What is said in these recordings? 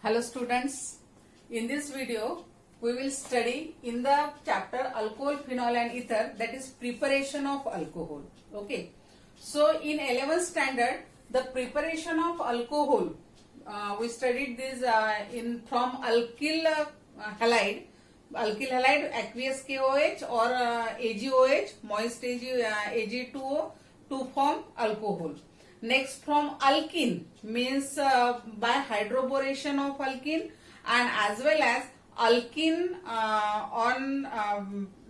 Hello students, in this video we will study in the chapter alcohol, phenol and ether, that is preparation of alcohol. Okay. So in 11th standard the preparation of alcohol we studied this from alkyl halide aqueous KOH or AgOH moist Ag2O to form alcohol. Next from alkene means by hydroboration of alkene and as well as alkene on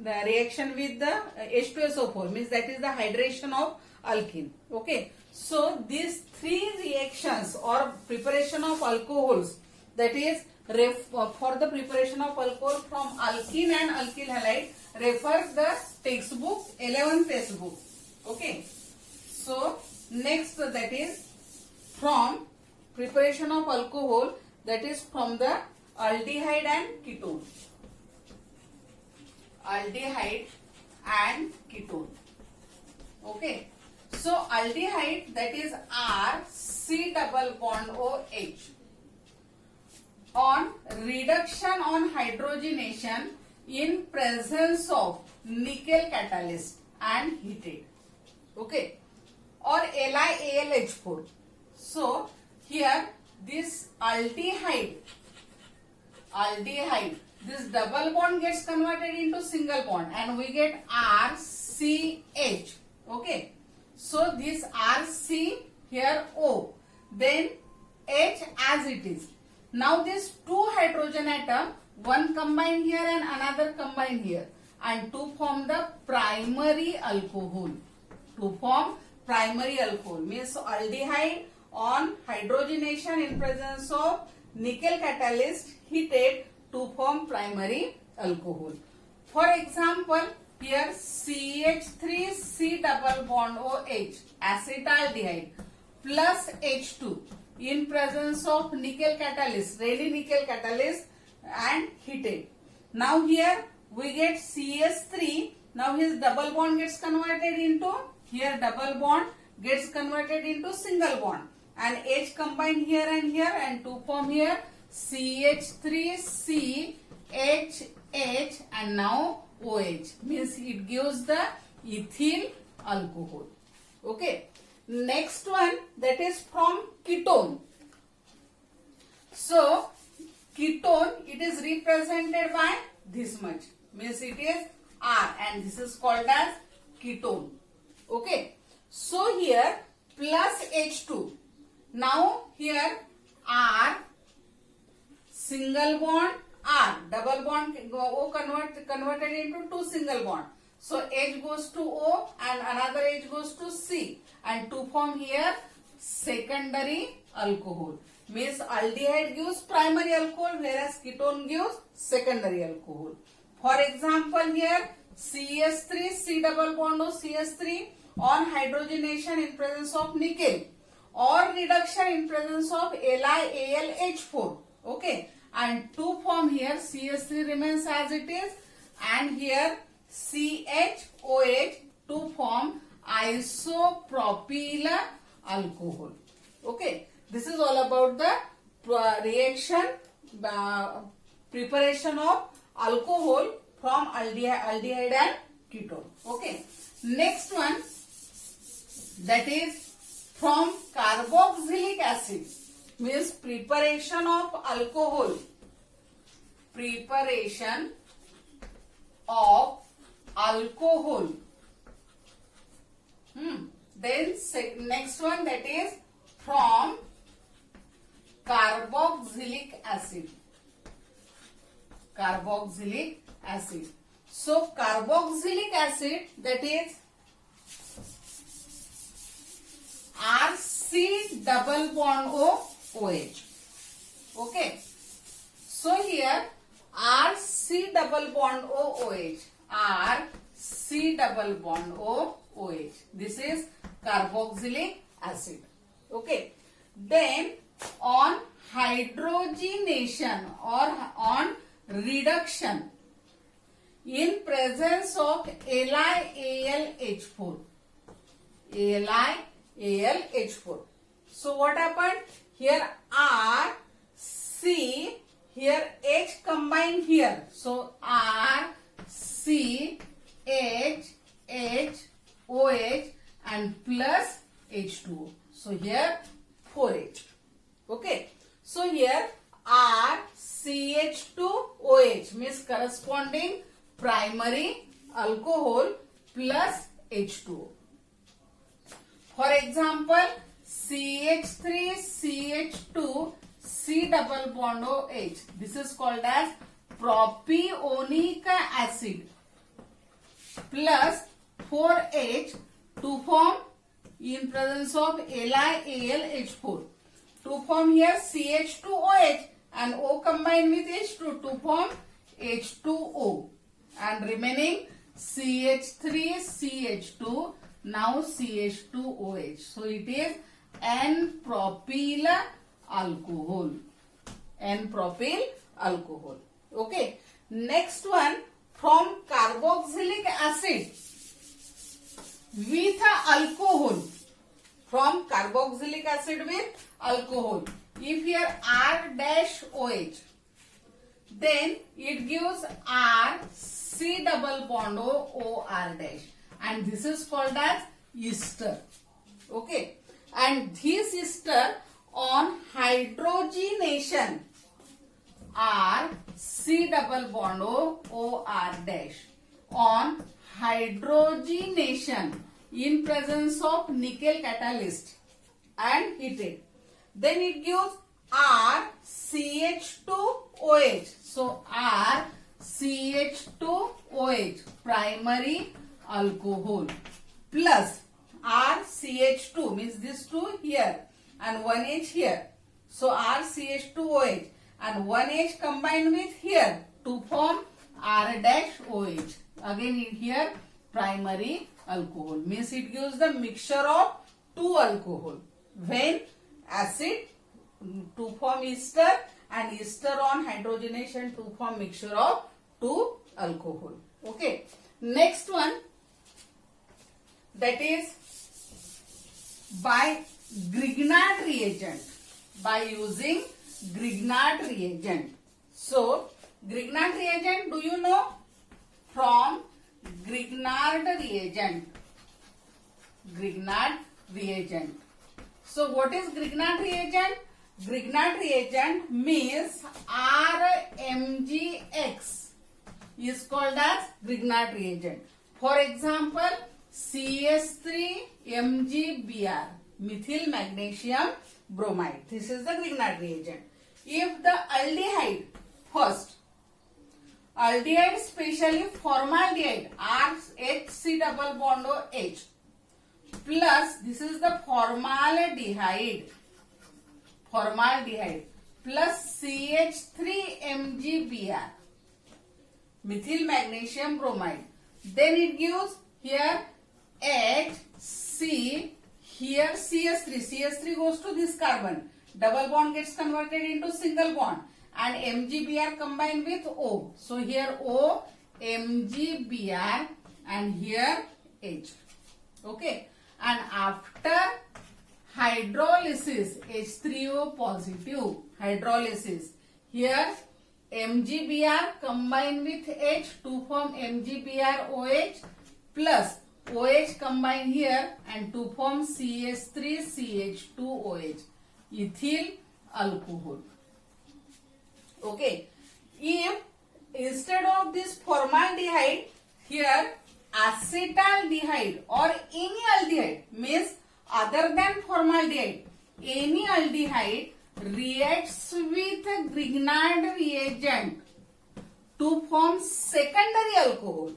the reaction with the H2SO4 means that is the hydration of alkene. Okay. So these three reactions or preparation of alcohols, that is for the preparation of alcohol from alkene and alkyl halide, refer the textbook 11th textbook. Okay. So next that is from preparation of alcohol, that is from the aldehyde and ketone. Aldehyde and ketone. Okay. So aldehyde, that is R C double bond OH. On reduction on hydrogenation in presence of nickel catalyst and heated. Okay. Or LiAlH4. So here this aldehyde, this double bond gets converted into single bond and we get RCH. Okay. So this RC here O, then H as it is. Now this two hydrogen atom, one combined here and another combined here, and to form the primary alcohol. To form primary alcohol means aldehyde on hydrogenation in presence of nickel catalyst heated to form primary alcohol. For example, here CH3 C double bond OH acetaldehyde plus H2 in presence of nickel catalyst, ready nickel catalyst and heated. Now here we get CS3. Now his double bond gets converted into, here double bond gets converted into single bond and H combined here and to form here CH3C H and now OH means it gives the ethyl alcohol. Okay. Next one, that is from ketone. So ketone, it is represented by this much means it is R and this is called as ketone. Okay. So here plus H2. Now here R single bond R double bond O converted into two single bond. So H goes to O and another H goes to C and to form here secondary alcohol. Means aldehyde gives primary alcohol whereas ketone gives secondary alcohol. For example here CS3 C double bond O CS3 on hydrogenation in presence of nickel or reduction in presence of LiAlH4. Okay. And to form here CS3 remains as it is and here CHOH to form isopropyl alcohol. Okay. This is all about the reaction preparation of alcohol from aldehyde and ketone. Okay. Next one, that is from carboxylic acid means preparation of alcohol. Preparation of alcohol. Then next one, that is from carboxylic acid. Carboxylic acid. So carboxylic acid, that is RC double bond OH. Okay. So here RC double bond OH. RC double bond OH. This is carboxylic acid. Okay. Then on hydrogenation or on reduction in presence of LiAlH4. LiAlH4. So what happened? Here R C, here H combine here. So R, C, H, OH and plus H2O. So here 4H. Okay. So here R, CH2OH means corresponding primary alcohol plus H2O. For example, CH3CH2 C double bond OH. This is called as propionic acid plus 4H to form in presence of LiAlH4 to form here CH2OH and O combined with H2 to form H2O and remaining CH3CH2 now CH2OH. So it is N-propyl alcohol. N-propyl alcohol. Okay. Next one, from carboxylic acid with alcohol. From carboxylic acid with alcohol. If here R-OH, then it gives R C double bond O R dash, and this is called as ester. Okay, and this ester on hydrogenation R C double bond O R dash on hydrogenation in presence of nickel catalyst and heated, then it gives R CH2OH. So R CH2OH primary alcohol plus R CH2 means this two here and 1H here. So R CH2OH and 1H combined with here to form R-OH. Again in here primary alcohol means it gives the mixture of two alcohol. When acid to form ester and ester on hydrogenation to form mixture of two alcohol. Okay. Next one, that is by Grignard reagent. By using Grignard reagent. So Grignard reagent, do you know? From Grignard reagent. Grignard reagent. So what is Grignard reagent? Grignard reagent means RMgX is called as Grignard reagent. For example, CS3MgBr, methyl magnesium bromide. This is the Grignard reagent. If the aldehyde first, aldehyde especially formaldehyde, RHC double bond H plus this is the formaldehyde plus CH3MgBr, methyl magnesium bromide. Then it gives here HC, here CS3. CS3 goes to this carbon. Double bond gets converted into single bond and MgBr combined with O. So here O, MgBr and here H. Okay. And after hydrolysis, H3O positive hydrolysis, here MgBr combined with H to form MgBrOH plus OH combined here and to form CH3CH2OH, ethyl alcohol. Okay. If instead of this formaldehyde, here acetaldehyde or any aldehyde means other than formaldehyde, any aldehyde reacts with a Grignard reagent to form secondary alcohol.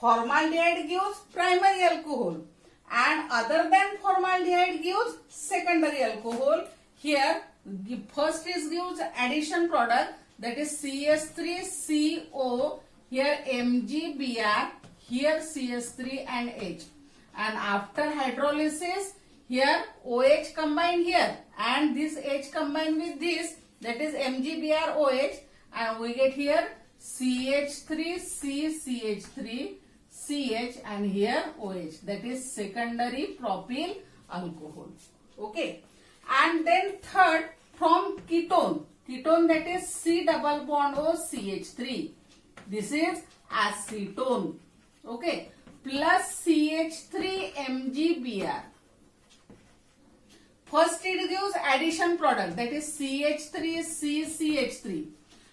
Formaldehyde gives primary alcohol and other than formaldehyde gives secondary alcohol. Here the first is gives addition product, that is CS3CO, here MgBr, here CS3 and H, and after hydrolysis here OH combined here and this H combined with this, that is MgBrOH, and we get here CH3CCH3 CH and here OH, that is secondary propyl alcohol. Okay. And then third, from ketone. ketone, that is C double bond O CH3. This is acetone. Okay. Plus CH3 MgBr. First it gives addition product, that is CH3CCH3.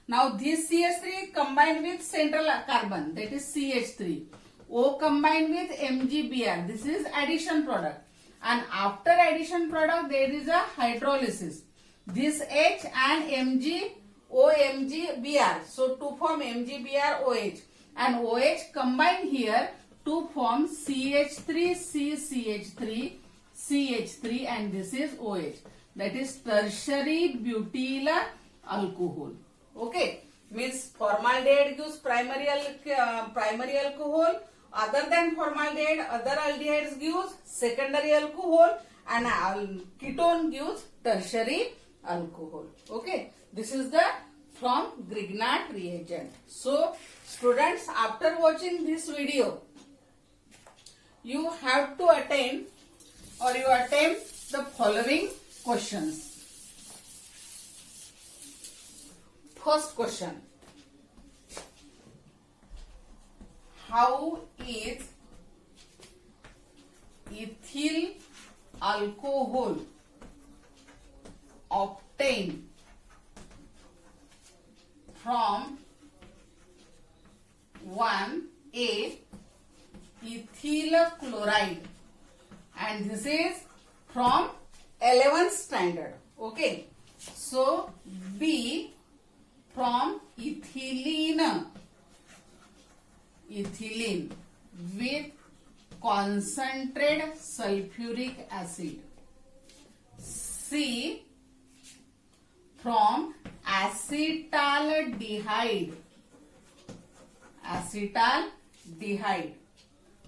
Now this CH3 combined with central carbon, that is CH3. O combined with MgBr. This is addition product. And after addition product there is a hydrolysis. This H and Mg OMgBr. So to form MgBr OH. And OH combined here to form CH3CCH3 CH3, and this is OH. That is tertiary butyl alcohol. Okay. Means formaldehyde gives primary alcohol. Other than formaldehyde, other aldehydes gives secondary alcohol, and ketone gives tertiary alcohol. Okay. This is the from Grignard reagent. So students, after watching this video, you have to attempt the following questions. First question. How is ethyl alcohol obtained from 1A ethyl chloride, and this is from 11th standard. Okay. So B from ethylene with concentrated sulfuric acid. C from acetaldehyde.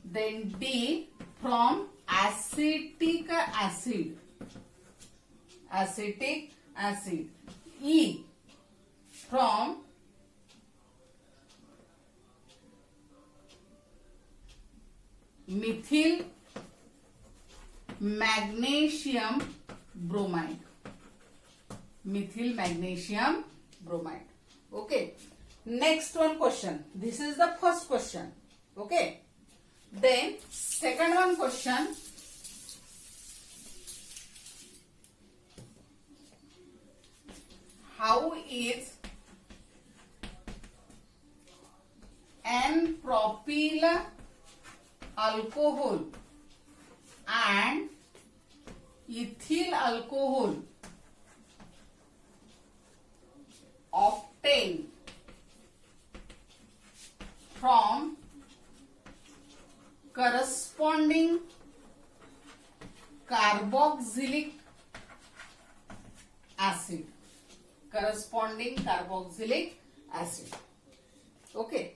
Then D from acetic acid. E from methyl magnesium bromide. Okay. Next one question. This is the first question. Okay. Then second one question. How is N-propyl alcohol and ethyl alcohol obtained from corresponding carboxylic acid. Okay.